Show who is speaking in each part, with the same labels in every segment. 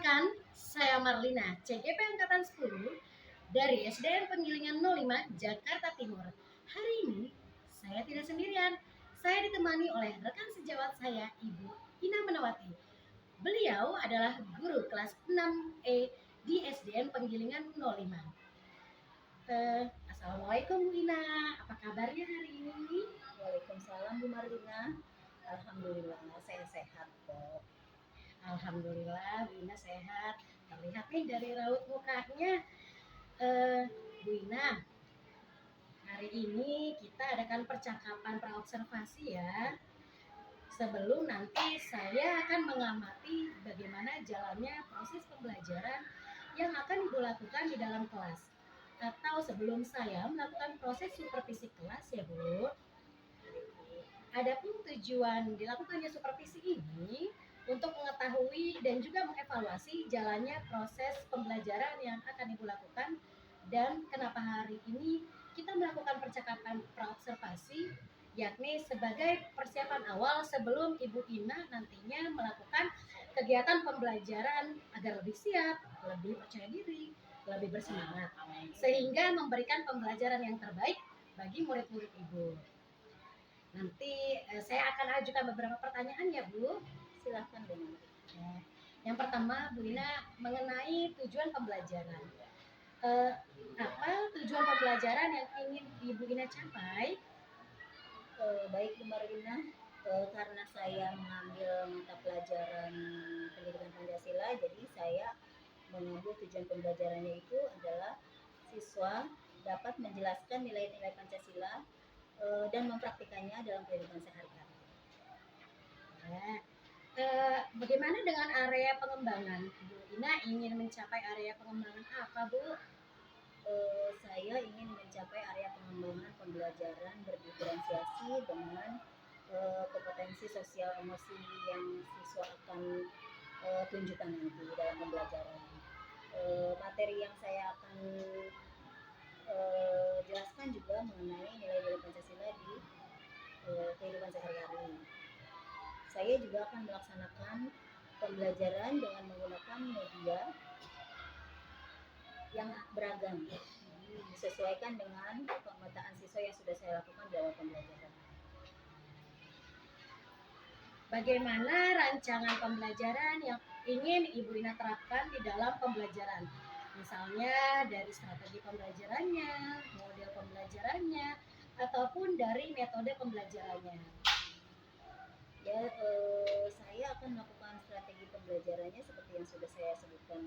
Speaker 1: Perkenalkan, saya Marlina, CGP Angkatan 10 dari SDN Penggilingan 05, Jakarta Timur. Hari ini, saya tidak sendirian. Saya ditemani oleh rekan sejawat saya, Ibu Ina Menawati. Beliau adalah guru kelas 6E di SDN Penggilingan 05. Assalamualaikum Bu Ina, apa kabarnya hari ini?
Speaker 2: Waalaikumsalam Bu Marlina. Alhamdulillah saya sehat kok.
Speaker 1: Alhamdulillah Bu Ina sehat. Terlihat nih dari raut mukanya. Bu Ina, hari ini kita adakan percakapan praobservasi ya. Sebelum nanti saya akan mengamati bagaimana jalannya proses pembelajaran yang akan Ibu lakukan di dalam kelas. Atau sebelum saya melakukan proses supervisi kelas ya Bu. Adapun tujuan dilakukannya supervisi ini untuk mengetahui dan juga mengevaluasi jalannya proses pembelajaran yang akan Ibu lakukan, dan kenapa hari ini kita melakukan percakapan praobservasi, yakni sebagai persiapan awal sebelum Ibu Ina nantinya melakukan kegiatan pembelajaran agar lebih siap, lebih percaya diri, lebih bersemangat, sehingga memberikan pembelajaran yang terbaik bagi murid-murid Ibu. Nanti saya akan ajukan beberapa pertanyaan ya Bu.
Speaker 2: Silahkan Bu.
Speaker 1: Yang pertama Bu Ina mengenai tujuan pembelajaran. Apa tujuan pembelajaran yang ingin Ibu Ina capai?
Speaker 2: Baik Bu Marlina, karena saya mengambil mata pelajaran pendidikan Pancasila, jadi saya mengambil tujuan pembelajarannya itu adalah siswa dapat menjelaskan nilai-nilai Pancasila dan mempraktikannya dalam kehidupan sehari-hari.
Speaker 1: Bagaimana dengan area pengembangan? Bu Ina ingin mencapai area pengembangan apa Bu?
Speaker 2: Saya ingin mencapai area pengembangan pembelajaran berdiferensiasi dengan kompetensi sosial emosi yang siswa akan tunjukkan nanti dalam pembelajaran. Materi yang saya akan jelaskan juga mengenai nilai-nilai Pancasila di kehidupan sehari-hari. Saya juga akan melaksanakan pembelajaran dengan menggunakan media yang beragam, disesuaikan dengan pemetaan siswa yang sudah saya lakukan di awal pembelajaran.
Speaker 1: Bagaimana rancangan pembelajaran yang ingin Ibu Ina terapkan di dalam pembelajaran? Misalnya dari strategi pembelajarannya, model pembelajarannya, ataupun dari metode pembelajarannya.
Speaker 2: Ya, saya akan melakukan strategi pembelajarannya seperti yang sudah saya sebutkan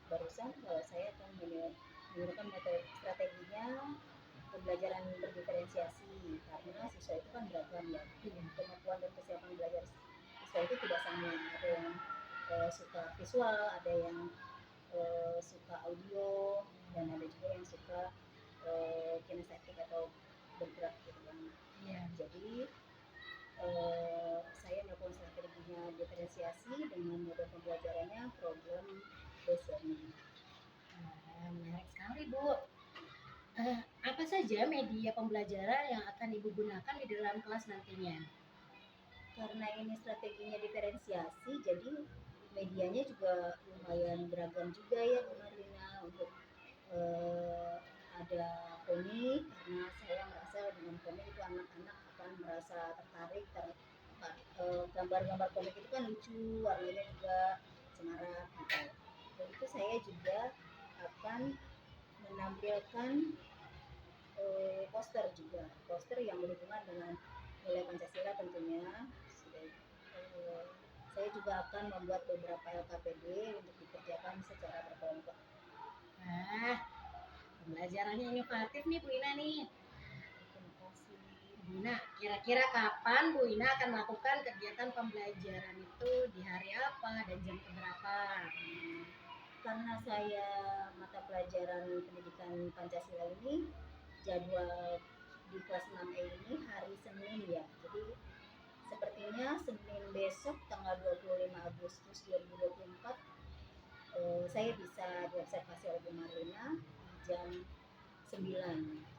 Speaker 2: barusan, kalau saya akan menggunakan metode strateginya pembelajaran berdiferensiasi, karena siswa itu kan beragam ya, kemampuan dan kesiapan belajar siswa itu tidak sama, ada yang suka visual, ada yang suka audio, dan ada juga yang suka kinestetik atau bergerak gitu kan. Jadi saya melakukan strateginya diferensiasi dengan model pembelajarannya problem based learning.
Speaker 1: Menarik sekali Bu. Apa saja media pembelajaran yang akan Ibu gunakan di dalam kelas nantinya?
Speaker 2: Karena ini strateginya diferensiasi, jadi medianya juga lumayan beragam juga ya Bu Marlina. Untuk ada komik, karena saya merasa dengan komik itu anak-anak akan merasa tertarik, gambar-gambar komik itu kan lucu, warnanya juga semarak gitu. Dan itu saya juga akan menampilkan poster yang berhubungan dengan nilai Pancasila tentunya. Saya juga akan membuat beberapa LKPD untuk dikerjakan secara berkelompok.
Speaker 1: Pembelajarannya inovatif nih Bu Ina nih.
Speaker 2: Terima kasih.
Speaker 1: Bu Ina, kira-kira kapan Bu Ina akan melakukan kegiatan pembelajaran itu, di hari apa dan jam berapa?
Speaker 2: Karena saya mata pelajaran pendidikan Pancasila ini jadwal di kelas 6E ini hari Senin ya, jadi sepertinya Senin besok tanggal 25 Agustus 2024 saya bisa diobservasi oleh Bu Marlina jam 9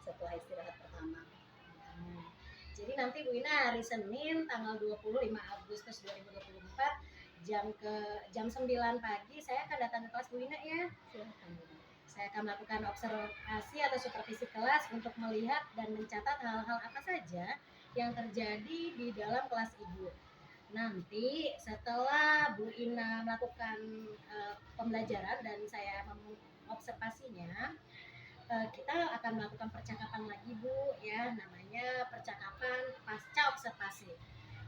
Speaker 2: setelah istirahat pertama.
Speaker 1: Jadi nanti Bu Ina hari Senin tanggal 25 Agustus 2024 jam 9 pagi saya akan datang ke kelas Bu Ina ya.
Speaker 2: Silakan, Bu.
Speaker 1: Saya akan melakukan observasi atau supervisi kelas untuk melihat dan mencatat hal-hal apa saja yang terjadi di dalam kelas Ibu. Nanti setelah Bu Ina melakukan pembelajaran dan saya mengobservasinya, kita akan melakukan percakapan lagi Bu ya, namanya percakapan pasca observasi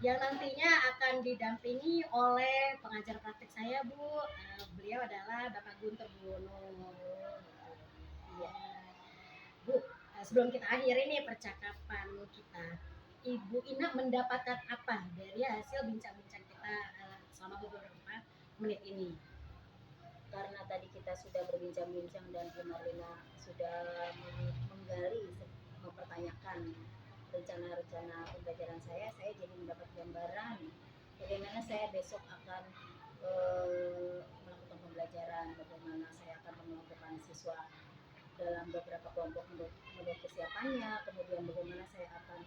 Speaker 1: yang nantinya akan didampingi oleh pengajar praktik saya Bu. Beliau adalah Bapak Guntur Buwono. Iya. Bu, sebelum kita akhiri nih percakapan kita, Ibu Ina mendapatkan apa dari hasil bincang-bincang kita selama beberapa menit ini?
Speaker 2: Karena tadi kita sudah berbincang-bincang dan Bu Marlina sudah menggali, mempertanyakan rencana-rencana pembelajaran saya jadi mendapat gambaran bagaimana saya besok akan melakukan pembelajaran, bagaimana saya akan mengelompokkan siswa dalam beberapa kelompok untuk kesiapannya, kemudian bagaimana saya akan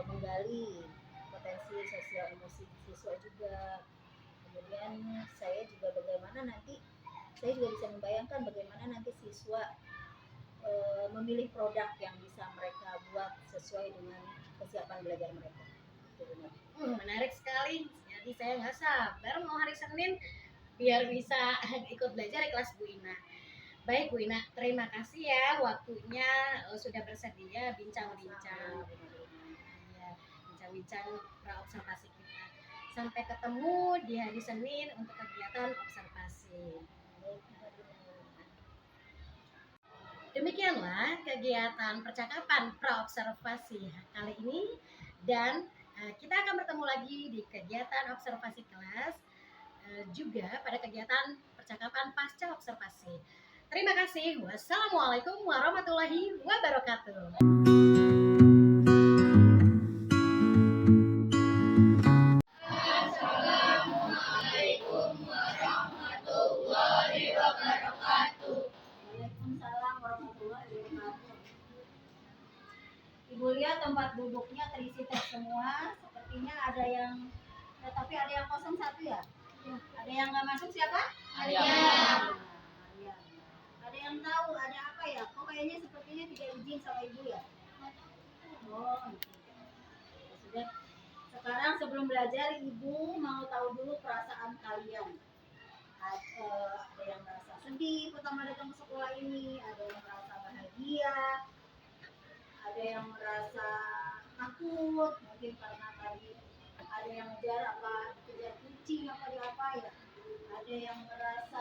Speaker 2: menggali potensi sosial emosi siswa juga. Kemudian saya juga bagaimana nanti saya juga bisa membayangkan bagaimana nanti siswa memilih produk yang bisa mereka buat sesuai dengan kesiapan belajar mereka.
Speaker 1: Menarik sekali. Jadi saya nggak sabar mau hari Senin biar bisa ikut belajar di kelas Bu Ina. Baik Bu Ina, terima kasih ya waktunya sudah bersedia bincang-bincang. Ya, bincang-bincang pra-observasi kita. Sampai ketemu di hari Senin untuk kegiatan observasi. Demikianlah kegiatan percakapan pra-observasi kali ini, dan kita akan bertemu lagi di kegiatan observasi kelas, juga pada kegiatan percakapan pasca observasi. Terima kasih. Wassalamualaikum warahmatullahi wabarakatuh.
Speaker 2: Ibu lihat tempat duduknya terisi teks semua, sepertinya ada yang, tapi ada yang kosong satu ya? Ada yang nggak masuk siapa? Ada. Ada yang tahu ada apa ya? Kok kayaknya sepertinya tidak izin sama ibu ya? Oh, ya sudah. Sekarang sebelum belajar, ibu mau tahu dulu perasaan kalian. Ada yang merasa sedih pertama datang ke sekolah ini, ada yang merasa bahagia, ada yang merasa takut mungkin karena tadi ada yang ngejar apa kejar kucing apa di apa ya, ada yang merasa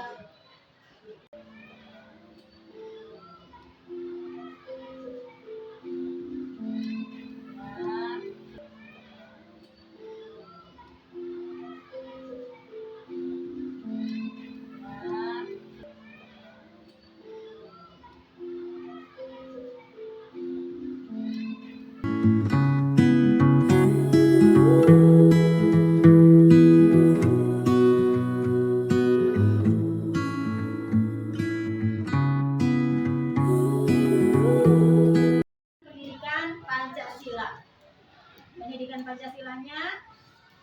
Speaker 2: pendidikan Pancasilanya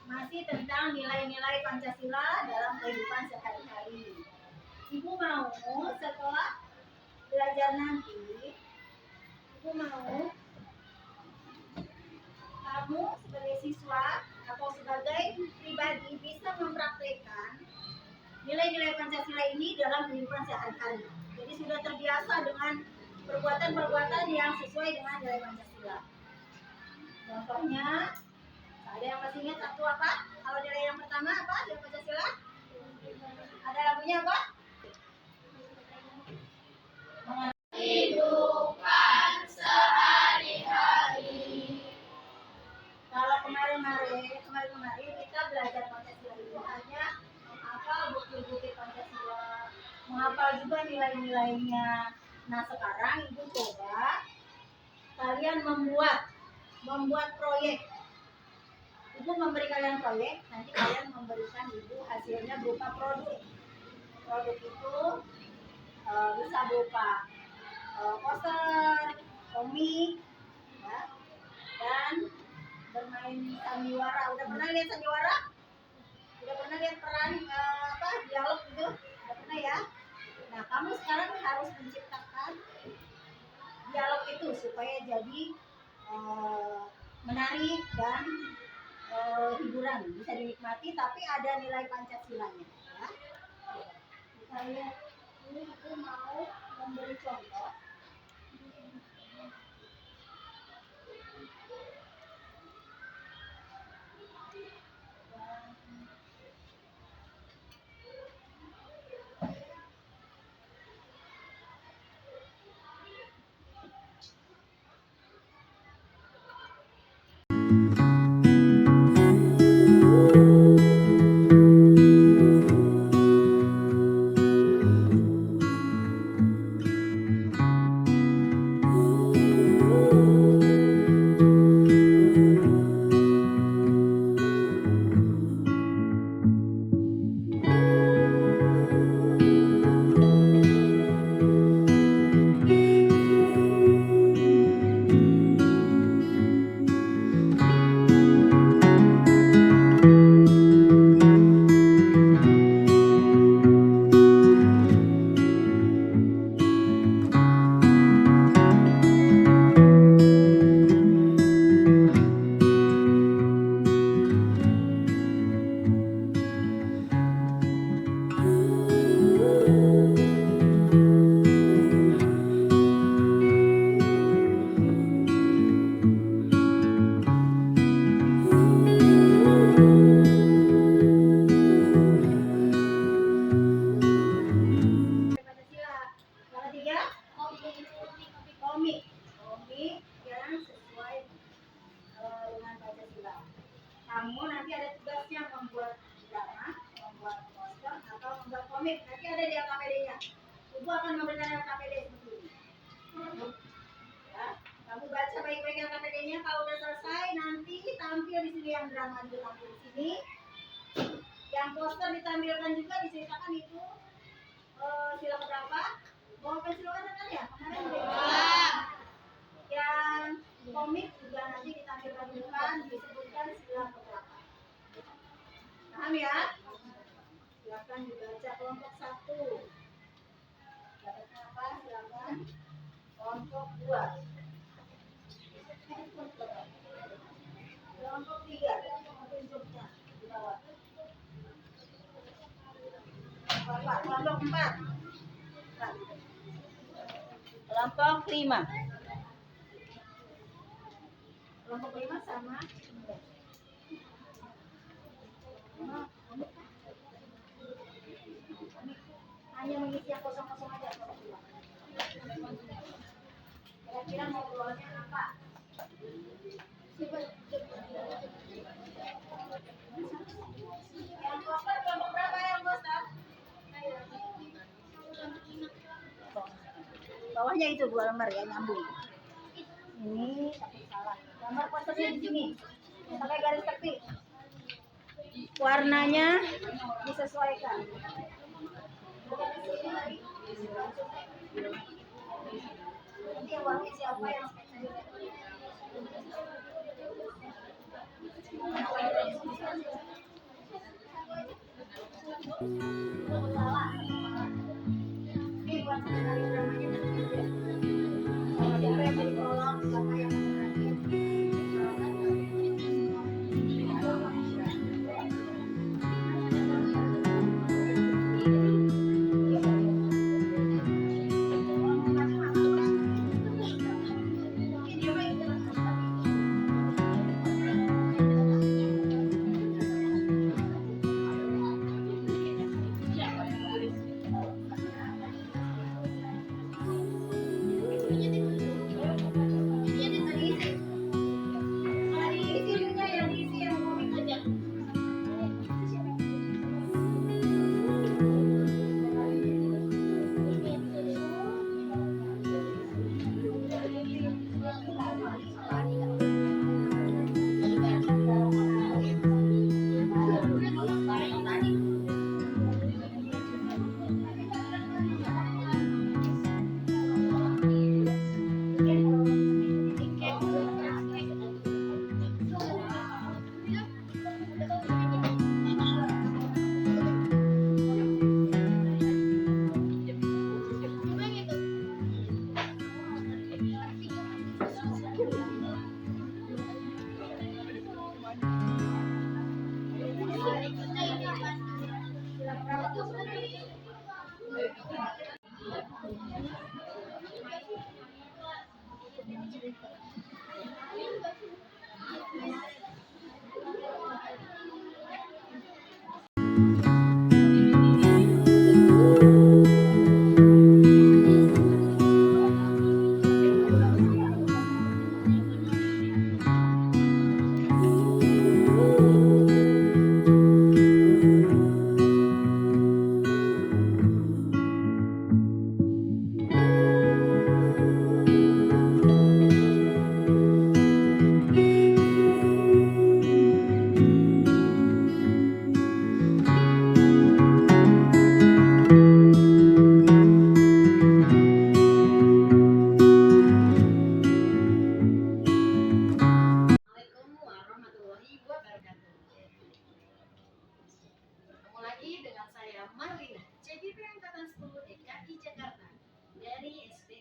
Speaker 2: masih tentang nilai-nilai Pancasila dalam kehidupan sehari-hari. Ibu mau setelah belajar nanti, ibu mau kamu sebagai siswa atau sebagai pribadi bisa mempraktekkan nilai-nilai Pancasila ini dalam kehidupan sehari-hari. Jadi sudah terbiasa dengan perbuatan-perbuatan yang sesuai dengan nilai Pancasila. Contohnya, ada yang masih ingat satu apa? Kalau nilai yang pertama apa? Nilai Pancasila? Ada lagunya apa? Kehidupan sehari-hari. Kalau kemarin-kemarin kita belajar Pancasila itu hanya menghafal bukti-bukti Pancasila, menghafal juga nilai-nilainya. Nah sekarang ibu coba kalian membuat proyek. Ibu memberi kalian proyek, nanti kalian memberikan ibu hasilnya berupa produk. Produk itu bisa berupa poster, komik, ya, dan bermain sandiwara. Udah pernah lihat sandiwara? Udah pernah lihat peran dialog gitu? Udah pernah ya? Nah, kamu sekarang harus menciptakan dialog itu supaya jadi menarik dan hiburan, bisa dinikmati tapi ada nilai Pancasilanya ya. Saya ini aku mau memberi contoh. Komik yang sesuai dengan Pancasila. Kamu nanti ada tugasnya membuat drama, membuat poster atau membuat komik. Nanti ada di LKPD-nya. Ibu akan memberikan LKPD seperti ini. Ya, kamu baca baik-baik LKPD-nya. Kalau udah selesai, nanti tampil di sini yang drama juga tampil di sini. Yang poster ditampilkan juga diceritakan itu sila berapa? Bawa pensiluan kan ya? Kemarin udah. Yang komik juga nanti ditampilkan juga disebutkan sila berapa. Paham ya? Silakan dibaca kelompok 1. Dapatnya apa? Silakan. Kelompok 2. Kelompok 3. Tunjuknya di bawah. Kelompok 4. Kelompok 5. Kelompok 5 sama hanya mengisi yang kosong-kosong aja. Kira-kira ngobrolnya apa? Yang poster kelompok berapa yang poster? Bawahnya itu 2 lembar ya, nyambung. Ini tapi salah. Gambar posternya di sini. Pakai garis tepi. Warnanya disesuaikan. Nanti yang warna siapa yang salah. Ini buat sekali dramanya nanti aja. Kalau siapa yang jadi prolog, siapa yang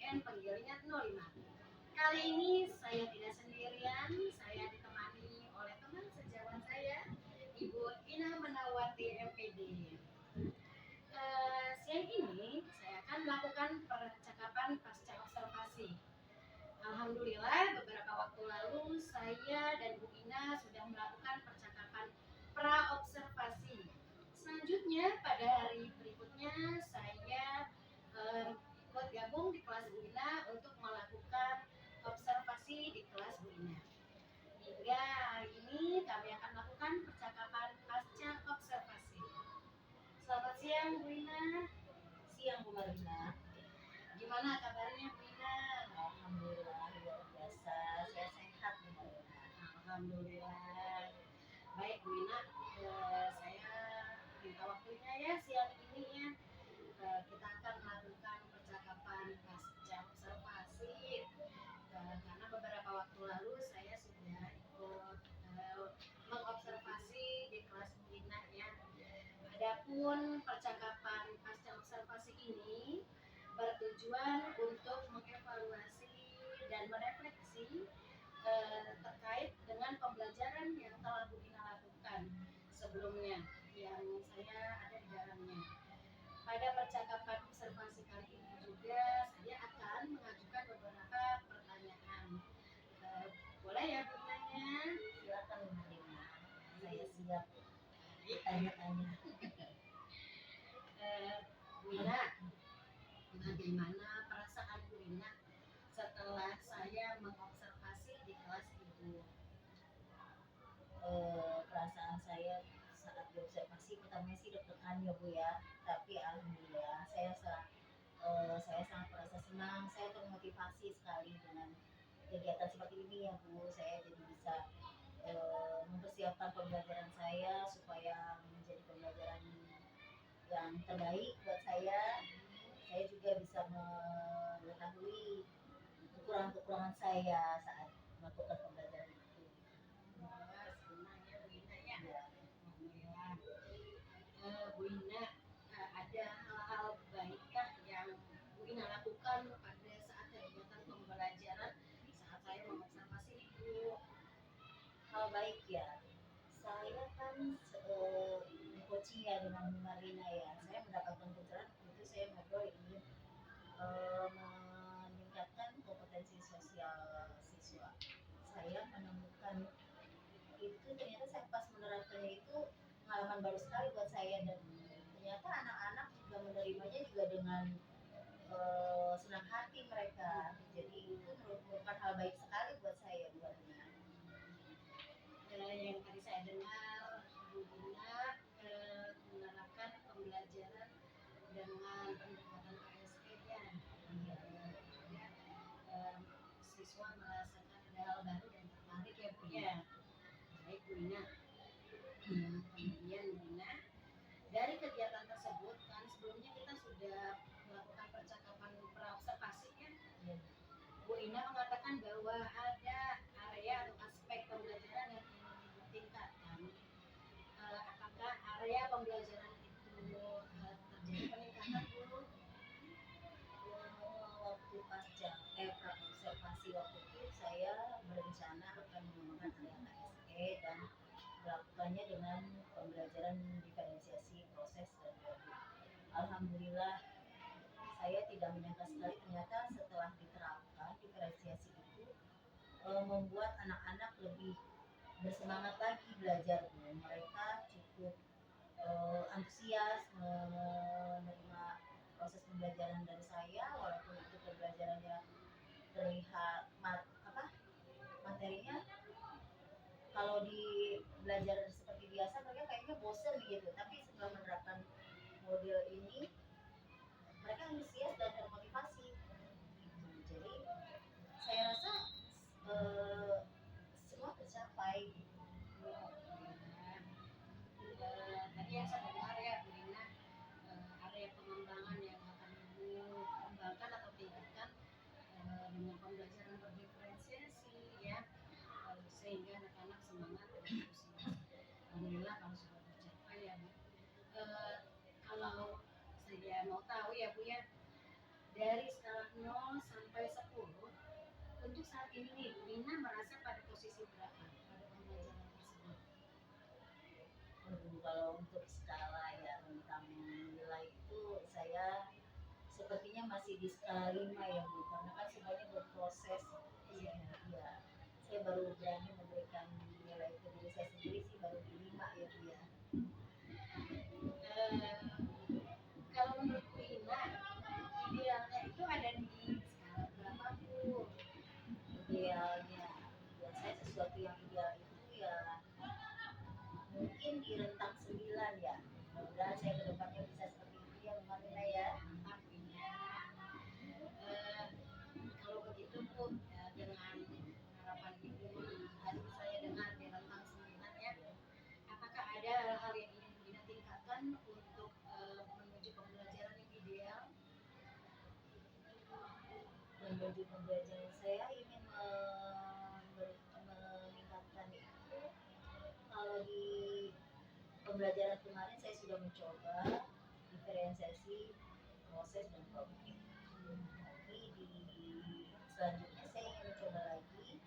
Speaker 1: BKKBN penggilnya 05. Kali ini saya tidak sendirian, saya ditemani oleh teman sejawat saya, Ibu Ina Menawati MPD. Siang ini saya akan melakukan percakapan pasca observasi. Alhamdulillah beberapa waktu lalu saya dan Bu Ina sudah melakukan percakapan pra-observasi. Selanjutnya pada hari berikutnya saya ikut gabung di kelas Bu Ina untuk melakukan observasi di kelas Bu Ina. Hingga hari ini kami akan melakukan percakapan pasca observasi. Selamat siang Bu Ina.
Speaker 2: Siang Bu Marina.
Speaker 1: Gimana kabarnya Bu Ina?
Speaker 2: Alhamdulillah luar biasa, saya sehat Bu Marina.
Speaker 1: Alhamdulillah. Baik Bu Ina, saya minta waktunya ya siang ini ya. Kita akan melakukan percakapan pasca observasi. Karena beberapa waktu lalu saya sudah ikut mengobservasi di kelas Bu Ina ya. Adapun percakapan pasca observasi ini bertujuan untuk mengevaluasi dan merefleksi terkait dengan pembelajaran yang telah Bu Ina lakukan sebelumnya yang saya ada di dalamnya. Pada percakapan observasi kali ini juga saya akan mengajukan beberapa pertanyaan. Boleh ya Bu Ina?
Speaker 2: Silakan Bu Marina, saya siap tanya-tanya.
Speaker 1: Bu Ina, bagaimana perasaan Bu Ina setelah saya mengobservasi di kelas Ibu?
Speaker 2: Perasaan saya saat diobservasi pertamanya sih deg-degan ya Bu ya, tapi alhamdulillah saya sangat merasa senang, saya termotivasi sekali dengan kegiatan seperti ini ya Bu. Saya jadi bisa mempersiapkan pembelajaran saya supaya menjadi pembelajaran yang terbaik buat saya. Saya juga bisa mengetahui kekurangan-kekurangan saya saat melakukan pembelajaran itu.
Speaker 1: Wah, senang ya Bu Ina ya.
Speaker 2: Ya.
Speaker 1: Alhamdulillah. Bu Ina, ada hal-hal baikkah yang Bu Ina lakukan pada saat kegiatan pembelajaran saat saya mengobservasi Ibu?
Speaker 2: Hal baik ya. Saya kan coaching ya dengan Bu Marina ya. Saya mendapatkan pencerahan itu, saya ngobrol ingin meningkatkan kompetensi sosial siswa. Saya menemukan itu ternyata saya pas menerapkannya itu pengalaman baru sekali buat saya, dan ternyata anak-anak juga menerimanya juga dengan senang hati mereka. Jadi itu merupakan hal baik sekali buat saya Bu Marina.
Speaker 1: Yang tadi saya dengar Bu Ina menerapkan pembelajaran dengan pendekatan KSE ya. Juga siswa merasakan ada hal baru dan tertarik ya Bu ya. Baik Bu Ina. Kemudian Bu Ina, dari kegiatan tersebut kan sebelumnya kita sudah melakukan percakapan pra-observasi kan. Bu Ina mengatakan bahwa ada area atau aspek pembelajaran yang ingin ditingkatkan. Apakah area pembelajaran itu terjadi peningkatan Bu?
Speaker 2: Waktu pasca observasi waktu itu saya berencana akan mengembangkan area KSE dan melakukannya dengan pembelajaran diferensiasi proses dan produk. Alhamdulillah saya tidak menyangka sekali ternyata setelah diterapkan diferensiasi itu membuat anak-anak lebih bersemangat lagi belajar. Mereka cukup antusias menerima proses pembelajaran dari saya, walaupun itu pembelajarannya terlihat materinya kalau di belajar seperti biasa mereka kayaknya bosen gitu, tapi setelah menerapkan model ini mereka antusias dan termotivasi gitu. Jadi saya rasa semua tercapai gitu.
Speaker 1: Tadi yang saya dengar ya Bu Ina, area pengembangan yang akan Ibu kembangkan atau tingkatkan dengan pembelajaran berdiferensiasi ya, sehingga anak-anak semangat dan antusias. Alhamdulillah kalau sudah tercapai ya Bu. Kalau saya mau tahu ya Bu ya, dari skala 0 sampai 10, untuk saat ini nih, Nina merasa pada posisi berapa pada pembelajaran tersebut?
Speaker 2: Kalau untuk skala ya tentang nilai itu saya sepertinya masih di skala 5 ya Bu, karena kan semuanya berproses.
Speaker 1: Iya.
Speaker 2: Ya, saya baru berani memberikan nilai ke diri saya sendiri sih baru di 5 ya Bu ya.
Speaker 1: Kalau menurut Bu Ina, idealnya itu ada di skala berapa Bu?
Speaker 2: Idealnya buat saya sesuatu yang ideal itu ya mungkin di rentang 9 ya. Mudah-mudahan saya kedepannya bisa seperti itu ya Bu Marina ya.
Speaker 1: Artinya, kalau begitu Bu, dengan harapan Ibu tadi saya dengar di rentang 9 ya, apakah ada hal-hal yang ingin Bu Ina tingkatkan untuk menuju pembelajaran yang ideal?
Speaker 2: Menuju pembelajaran saya ingin meningkatkan itu kalau di pembelajaran kemarin saya sudah mencoba diferensiasi proses dan problem. Tapi di selanjutnya saya ingin mencoba lagi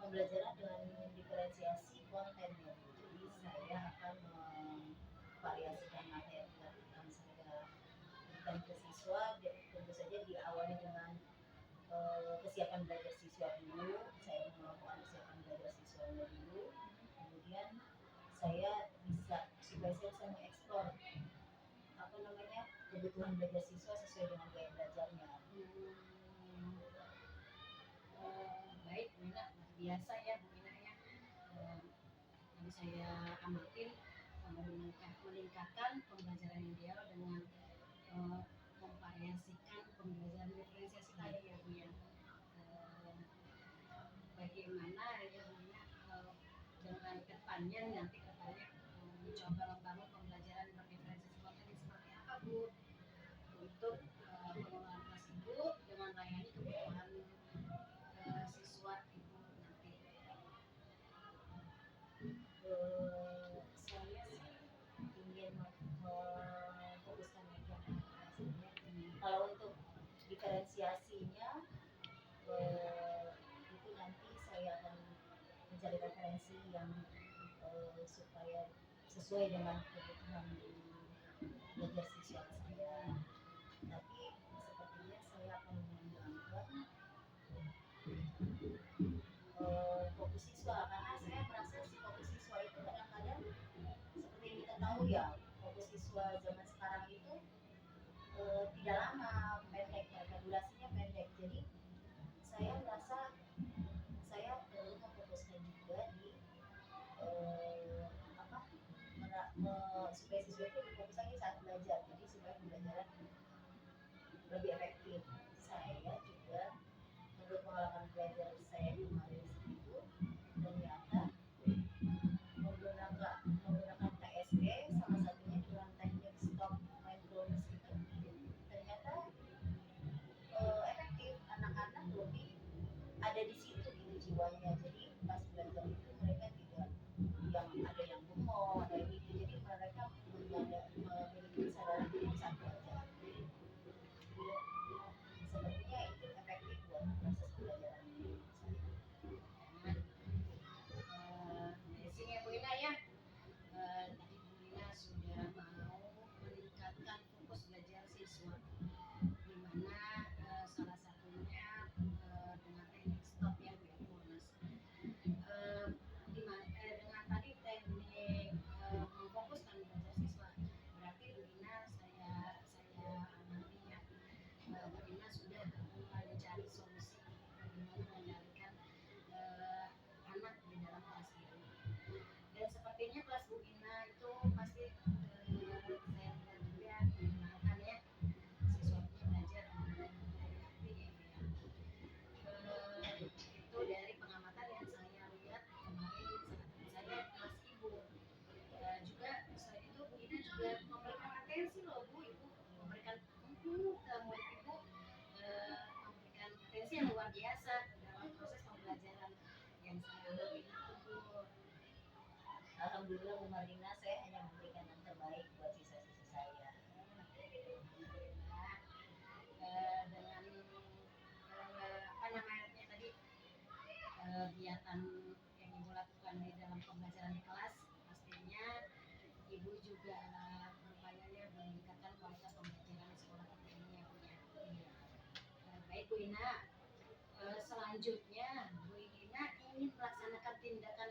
Speaker 2: pembelajaran dengan diferensiasi kontennya. Jadi saya akan memvariasikan materi yang saya berikan ke siswa. Tentu saja diawali dengan kesiapan belajar siswa dulu. Saya melakukan kesiapan belajar siswanya dulu. Kemudian saya bisa supaya saya bisa mengeksplor apa namanya kebutuhan belajar siswa sesuai dengan gaya belajarnya.
Speaker 1: Baik Bu Ina, biasa ya Bu Ina ya. Tadi saya amatin meningkatkan pembelajaran ideal dengan memvariasikan pembelajaran diferensiasi tadi ya Bu ya. Bagaimana ya Bu Ina dengan kedepannya nanti kedepannya mencoba membangun pembelajaran berdiferensiasi konten seperti apa Bu untuk pengelolaan kelas Ibu dengan melayani kebutuhan siswa Ibu nanti.
Speaker 2: Saya sih ingin memfokuskan mereka sebenarnya. Kalau untuk diferensiasinya itu nanti saya akan mencari referensi yang supaya sesuai dengan kebutuhan belajar siswa saya. Tapi sepertinya saya akan mengembangkan fokus siswa karena saya merasa si fokus siswa itu kadang-kadang seperti yang kita tahu ya fokus siswa zaman sekarang itu tidak lama, pendek, mereka durasinya pendek. Jadi saya merasa saya perlu memfokuskan juga di supaya siswa itu fokus lagi saat belajar. Jadi supaya pembelajaran lebih efektif. Saya juga menurut pengalaman belajar saya kemarin itu ternyata menggunakan TSD salah satunya dengan teknik stop mindfulness itu ternyata efektif. Anak-anak lebih ada di situ gitu jiwanya. Jadi pas belajar itu mereka tidak yang ada yang bengong ada gitu. Jadi mereka memiliki kesadaran diri saat belajar. Sepertinya itu efektif buat proses pembelajaran ini.
Speaker 1: Blessing ya Bu Ina ya. Tadi Bu Ina sudah mau meningkatkan fokus belajar siswa, di mana salah satunya dengan teknik stop ya mindfulness. Dengan tadi teknik memfokuskan belajar siswa, berarti Bu Ina saya amati ya, Bu Ina sudah mulai mencari solusi bagaimana mengendalikan anak di dalam kelas itu. Dan sepertinya kelas Bu Ina itu pasti saya lihat juga menyenangkan ya, siswanya belajar dengan aktif ya. Itu dari pengamatan yang saya lihat kemarin saat saya kelas Ibu. Juga selain itu Bu Ina juga memberikan atensi loh Bu, Ibu memberikan murid Ibu memberikan atensi yang luar biasa dalam proses pembelajaran yang saya alami itu Bu.
Speaker 2: Alhamdulillah Bu Marina, saya hanya memberikan yang terbaik buat siswa-siswa saya.
Speaker 1: Alhamdulillah. pembelajaran di kelas. Pastinya Ibu juga berupayanya meningkatkan kualitas pembelajaran di sekolah kita ini ya Bu ya. Iya. Baik Bu Ina, selanjutnya Bu Ina ingin melaksanakan tindakan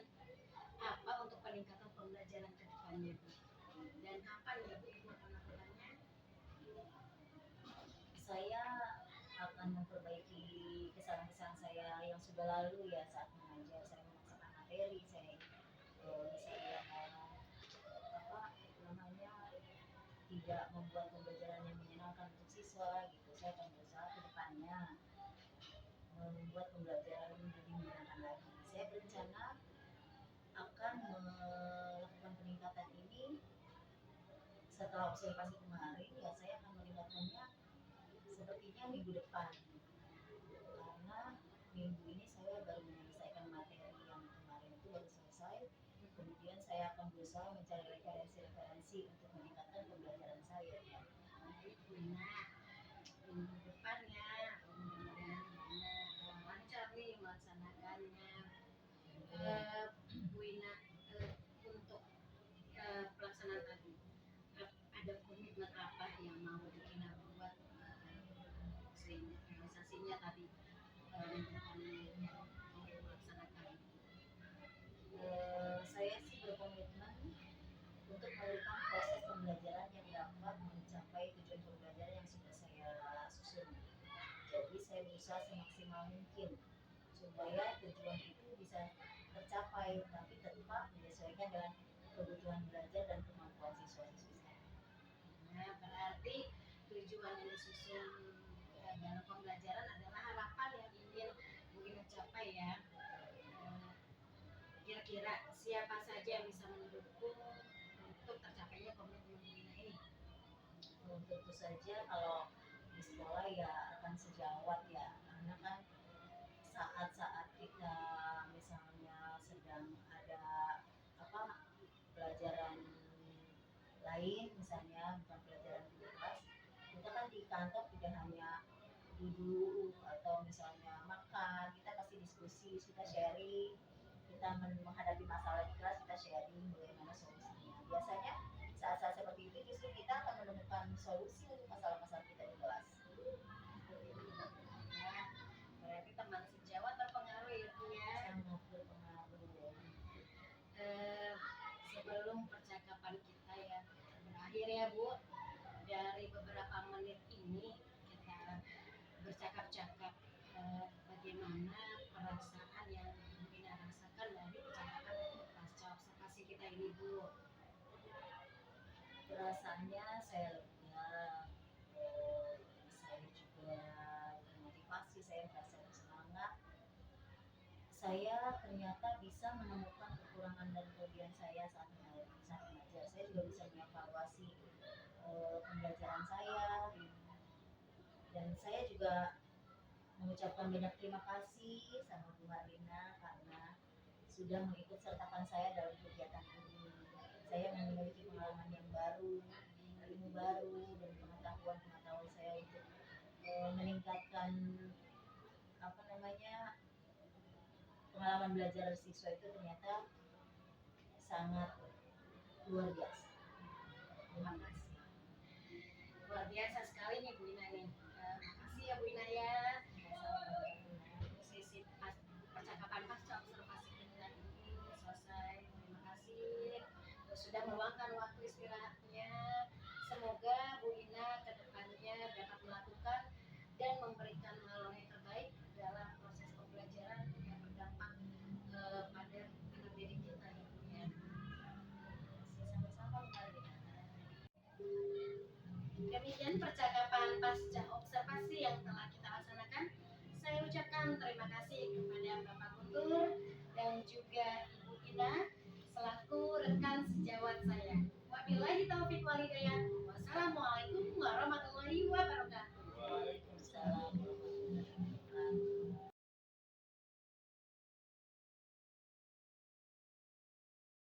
Speaker 1: apa untuk peningkatan pembelajaran ke depannya Bu? Dan kapan ya Bu Ibu akan melakukannya?
Speaker 2: Saya akan memperbaiki kesalahan-kesalahan saya yang sudah lalu ya saat mengajar. Saya memaksakan materi, saya misalnya apa namanya tidak membuat pembelajaran yang menyenangkan untuk siswa gitu. Saya akan berusaha ke depannya membuat pembelajaran lebih menyenangkan lagi. Saya berencana akan melakukan peningkatan ini setelah observasi kemarin. Ya saya akan meningkatkannya sepertinya minggu depan, karena minggu ini saya baru menyelesaikan materi yang kemarin itu baru selesai. Kemudian saya akan berusaha mencari referensi-referensi untuk meningkatkan pembelajaran saya.
Speaker 1: Baik Bu Ina, minggu depan ya, mudah-mudahan Bu Ina lancar nih melaksanakannya. Bu Ina, untuk pelaksanaan tadi, ada komitmen apa yang mau Bu Ina buat sehingga realisasinya tadi minggu depan yang mau Ibu laksanakan?
Speaker 2: Saya sih berkomitmen untuk melakukan proses pembelajaran yang dapat mencapai tujuan pembelajaran yang sudah saya susun. Jadi saya berusaha semaksimal mungkin supaya tujuan itu bisa tercapai, tapi tetap menyesuaikan dengan kebutuhan belajar dan kemampuan siswa-siswi saya.
Speaker 1: Nah, berarti tujuan yang disusun dalam pembelajaran adalah harapan yang ingin Bu Ina capai ya. Kira-kira siapa saja yang bisa mendukung untuk tercapainya komitmen Bu Ina ini?
Speaker 2: Tentu saja kalau di sekolah ya rekan sejawat ya, karena kan saat-saat kita misalnya sedang ada apa pelajaran lain, misalnya bukan pelajaran di kelas, kita kan di kantor tidak hanya duduk atau misalnya makan, kita pasti diskusi, kita sharing, kita menghadapi masalah di kelas, kita sharing bagaimana solusinya. Biasanya saat-saat seperti itu justru kita akan menemukan solusi untuk masalah-masalah kita di kelas.
Speaker 1: Ya, berarti teman sejawat terpengaruh ya Bu ya.
Speaker 2: Sangat berpengaruh.
Speaker 1: Sebelum percakapan kita ya berakhir ya Bu, dari beberapa menit ini kita bercakap-cakap, bagaimana perasaan yang Bu Ina rasakan dari percakapan pasca observasi kita ini Bu?
Speaker 2: Perasaannya saya lega, saya juga termotivasi, saya merasa bersemangat. Saya ternyata bisa menemukan kekurangan dan kelebihan saya saat mengajar. Saya juga bisa mengevaluasi pembelajaran saya, dan saya juga mengucapkan banyak terima kasih sama Bu Marlina karena sudah mengikut sertakan saya dalam kegiatan ini. Saya memiliki pengalaman yang baru, ilmu baru, dan pengetahuan saya untuk meningkatkan apa namanya pengalaman belajar siswa itu ternyata sangat luar biasa.
Speaker 1: Terima kasih. Luar biasa sekali nih Bu Ina nih. Makasih ya Bu Ina ya. Sesi percakapan pasca observasi kita ini selesai. Terima kasih sudah meluangkan waktu istirahatnya. Semoga Bu Ina kedepannya dapat melakukan dan memberikan hal yang terbaik dalam proses pembelajaran yang berdampak pada anak didik kita ya Bu ya.
Speaker 2: Sama-sama Bu Marlina.
Speaker 1: Demikian percakapan pasca